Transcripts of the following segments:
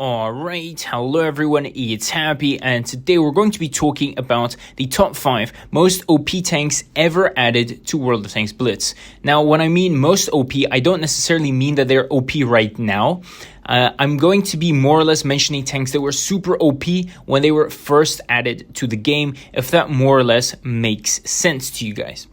Alright, hello everyone, it's Happy, and today we're going to be talking about the top 5 most OP tanks ever added to World of Tanks Blitz. Now, when I mean most OP, I don't necessarily mean that they're OP right now. I'm going to be more or less mentioning tanks that were super OP when they were first added to the game, if that more or less makes sense to you guys.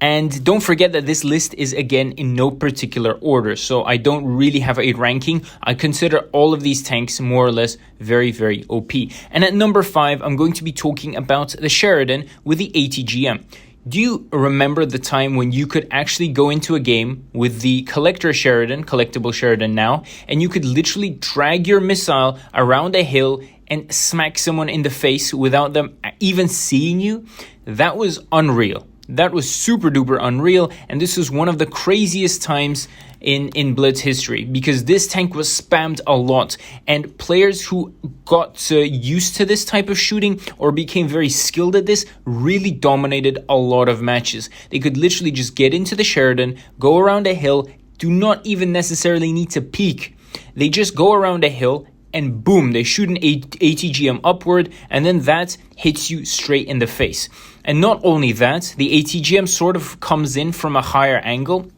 And don't forget that this list is again in no particular order, so I don't really have a ranking. I consider all of these tanks more or less very, very OP. And at number 5, I'm going to be talking about the Sheridan with the ATGM. Do you remember the time when you could actually go into a game with the collectible Sheridan now, and you could literally drag your missile around a hill and smack someone in the face without them even seeing you? That was unreal. That was super duper unreal, and this was one of the craziest times in Blitz history because this tank was spammed a lot, and players who got used to this type of shooting or became very skilled at this really dominated a lot of matches. They could literally just get into the Sheridan, go around a hill, do not even necessarily need to peek. They just go around a hill and boom, they shoot an ATGM upward, and then that hits you straight in the face. And not only that, the ATGM sort of comes in from a higher angle,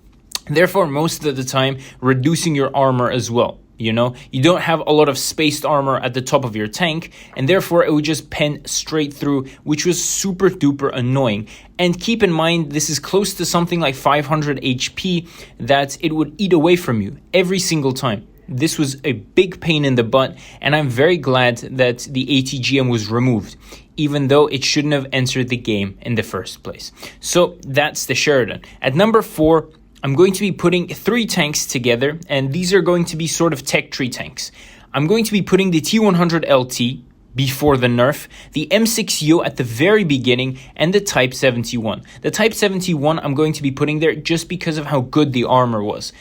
therefore most of the time reducing your armor as well. You know, you don't have a lot of spaced armor at the top of your tank, and therefore it would just pen straight through, which was super duper annoying. And keep in mind, this is close to something like 500 HP that it would eat away from you every single time. This was a big pain in the butt, and I'm very glad that the ATGM was removed, even though it shouldn't have entered the game in the first place. So that's the Sheridan. At number 4, I'm going to be putting 3 tanks together, and these are going to be sort of tech tree tanks. I'm going to be putting the T100LT before the nerf, the M6U at the very beginning, and the Type 71. The Type 71 I'm going to be putting there just because of how good the armor was.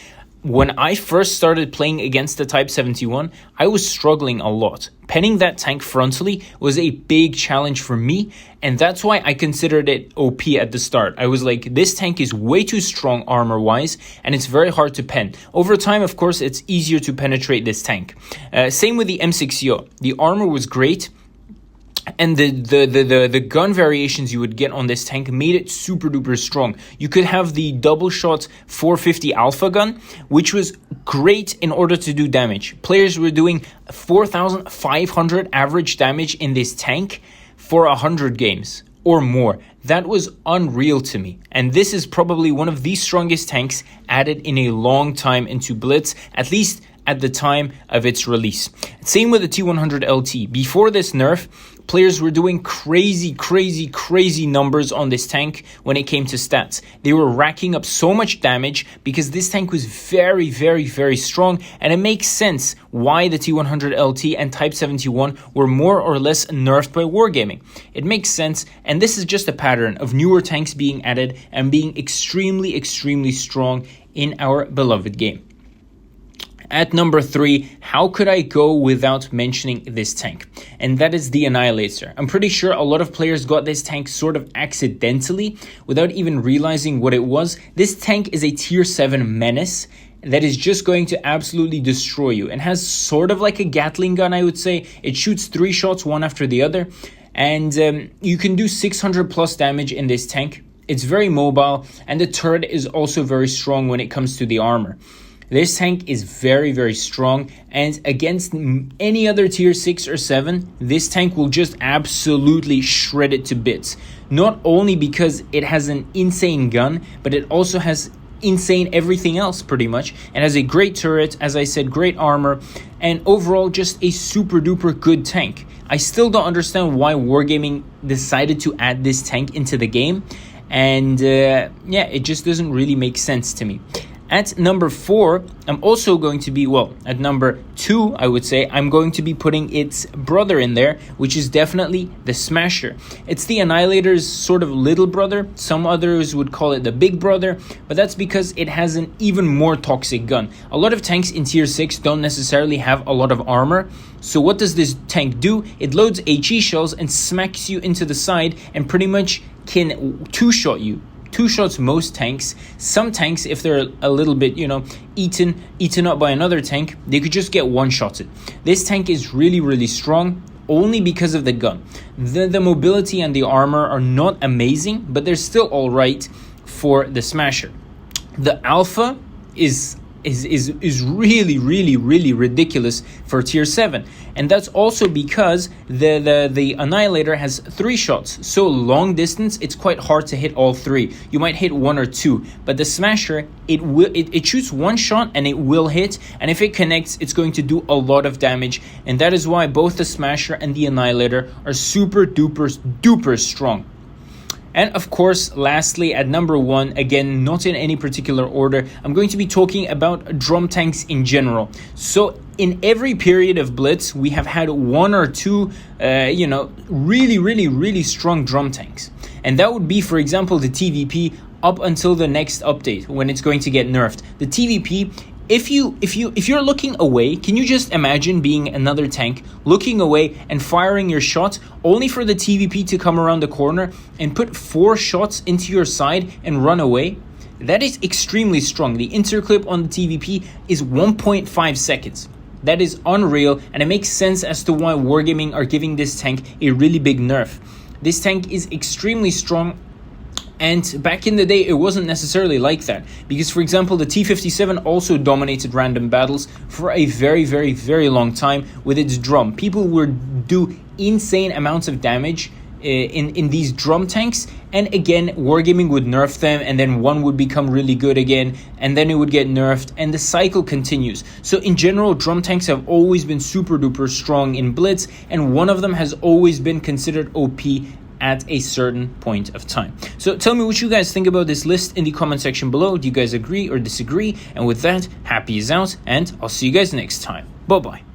When I first started playing against the Type 71, I was struggling a lot. Penning that tank frontally was a big challenge for me, and that's why I considered it OP at the start. I was like, this tank is way too strong armor-wise, and it's very hard to pen. Over time, of course, it's easier to penetrate this tank. Same with the M6U. The armor was great, and the gun variations you would get on this tank made it super duper strong. You could have the double shot 450 alpha gun, which was great in order to do damage. Players were doing 4,500 average damage in this tank for 100 games or more. That was unreal to me. And this is probably one of the strongest tanks added in a long time into Blitz, at least at the time of its release. Same with the T100LT. Before this nerf, players were doing crazy numbers on this tank when it came to stats. They were racking up so much damage because this tank was very strong, and it makes sense why the T100LT and Type 71 were more or less nerfed by Wargaming. It makes sense, and this is just a pattern of newer tanks being added and being extremely strong in our beloved game. At number 3, how could I go without mentioning this tank? And that is the Annihilator. I'm pretty sure a lot of players got this tank sort of accidentally without even realizing what it was. This tank is a tier 7 menace that is just going to absolutely destroy you, and has sort of like a Gatling gun, I would say. It shoots 3 shots one after the other, and you can do 600 plus damage in this tank. It's very mobile, and the turret is also very strong when it comes to the armor. This tank is very strong, and against any other tier 6 or 7, this tank will just absolutely shred it to bits. Not only because it has an insane gun, but it also has insane everything else pretty much. It has a great turret, as I said, great armor, and overall just a super duper good tank. I still don't understand why Wargaming decided to add this tank into the game, and yeah, it just doesn't really make sense to me. At number 4, I'm also going to be, at number 2, I would say, I'm going to be putting its brother in there, which is definitely the Smasher. It's the Annihilator's sort of little brother. Some others would call it the big brother, but that's because it has an even more toxic gun. A lot of tanks in tier 6 don't necessarily have a lot of armor. So what does this tank do? It loads HE shells and smacks you into the side and pretty much can 2-shot you. 2 shots most tanks. Some tanks, if they're a little bit, eaten up by another tank, they could just get 1 shot it. This tank is really, really strong only because of the gun. The mobility and the armor are not amazing, but they're still all right for the Smasher. The Alpha is really, really, really ridiculous for tier 7, and that's also because the Annihilator has 3 shots. So long distance, it's quite hard to hit all 3. You might hit 1 or 2, but the Smasher, it shoots 1 shot and it will hit, and if it connects, it's going to do a lot of damage, and that is why both the Smasher and the Annihilator are super duper strong. And of course, lastly, at number 1, again, not in any particular order, I'm going to be talking about drum tanks in general. So in every period of Blitz, we have had 1 or 2, really strong drum tanks. And that would be, for example, the TVP up until the next update when it's going to get nerfed. The TVP, if you're looking away, can you just imagine being another tank, looking away and firing your shot only for the TVP to come around the corner and put 4 shots into your side and run away? That is extremely strong. The interclip on the TVP is 1.5 seconds. That is unreal, and it makes sense as to why Wargaming are giving this tank a really big nerf. This tank is extremely strong. And back in the day, it wasn't necessarily like that. Because, for example, the T-57 also dominated random battles for a very, very, very long time with its drum. People would do insane amounts of damage in these drum tanks. And again, Wargaming would nerf them, and then one would become really good again, and then it would get nerfed, and the cycle continues. So in general, drum tanks have always been super duper strong in Blitz, and one of them has always been considered OP at a certain point of time. So tell me what you guys think about this list in the comment section below. Do you guys agree or disagree? And with that, happy is out, and I'll see you guys next time. Bye-bye.